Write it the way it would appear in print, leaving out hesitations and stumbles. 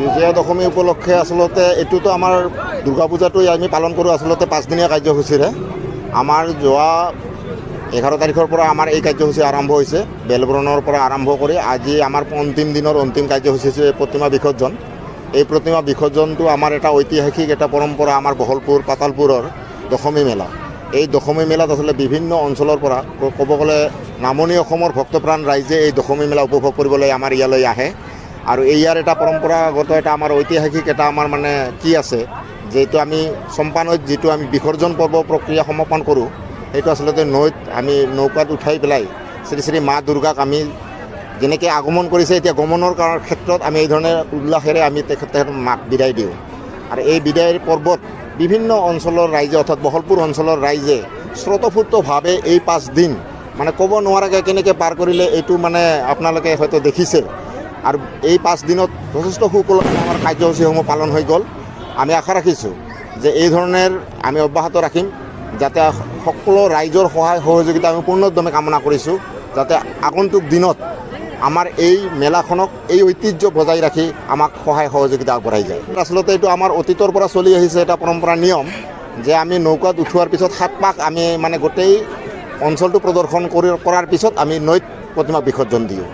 বিজয়া দশমী উপলক্ষে আচলতে এইটোতো আমাৰ দুৰ্গা পূজাটো আমি পালন কৰোঁ আচলতে 5 দিনীয়া কাৰ্যসূচীৰে। আমাৰ যোৱা 11 তাৰিখৰ পৰা আমাৰ এই কাৰ্যসূচী আৰম্ভ হৈছে। বেলবৰণৰ পৰা আৰম্ভ কৰি আজি আমাৰ অন্তিম দিনৰ অন্তিম কাৰ্যসূচী হৈছে প্ৰতিমা বিসৰ্জন। এই প্ৰতিমা বিসৰ্জনটো আমাৰ এটা ঐতিহাসিক এটা পৰম্পৰা আমাৰ বহলপুৰ পাতালপুৰৰ দশমী মেলা। এই দশমী মেলাত আচলতে বিভিন্ন অঞ্চলৰ পৰা ক'ব গ'লে নামনি অসমৰ ভক্তপ্ৰাণ ৰাইজে এই দশমী মেলা উপভোগ কৰিবলৈ আমাৰ ইয়ালৈ আহে। আৰু ইয়াৰ এটা পৰম্পৰাগত এটা আমাৰ ঐতিহাসিক এটা আমাৰ মানে কি আছে, যিটো আমি চম্পানৈত যিটো আমি বিসৰ্জন পৰ্ব প্ৰক্ৰিয়া সমাপন কৰোঁ, সেইটো আচলতে নৈত আমি নৌকাত উঠাই পেলাই শ্ৰী শ্ৰী মা দুৰ্গাক আমি যেনেকৈ আগমন কৰিছে এতিয়া গমনৰ ক্ষেত্ৰত আমি এই ধৰণে উল্লাসেৰে আমি তেখেতৰ মাক বিদায় দিওঁ। আৰু এই বিদায়ৰ পৰ্বত বিভিন্ন অঞ্চলৰ ৰাইজে অৰ্থাৎ বহলপুৰ অঞ্চলৰ ৰাইজে স্বতঃস্ফূৰ্তভাৱে এই 5 দিন মানে ক'ব নোৱাৰাকৈ কেনেকৈ পাৰ কৰিলে এইটো মানে আপোনালোকে হয়তো দেখিছে। আৰু এই 5 দিনত যথেষ্ট সুকলমে আমাৰ কাৰ্যসূচীসমূহ পালন হৈ গ'ল। আমি আশা ৰাখিছোঁ যে এই ধৰণৰ আমি অব্যাহত ৰাখিম, যাতে সকলো ৰাইজৰ সহায় সহযোগিতা আমি পূৰ্ণোদ্যমে কামনা কৰিছোঁ, যাতে আগন্তুক দিনত আমাৰ এই মেলাখনক এই ঐতিহ্য বজাই ৰাখি আমাক সহায় সহযোগিতা আগবঢ়াই যায়। আচলতে এইটো আমাৰ অতীতৰ পৰা চলি আহিছে এটা পৰম্পৰা নিয়ম, যে আমি নৌকাত উঠোৱাৰ পিছত 7 পাক আমি মানে গোটেই অঞ্চলটো প্ৰদৰ্শন কৰাৰ পিছত আমি নৈত প্ৰতিমা বিসৰ্জন দিওঁ।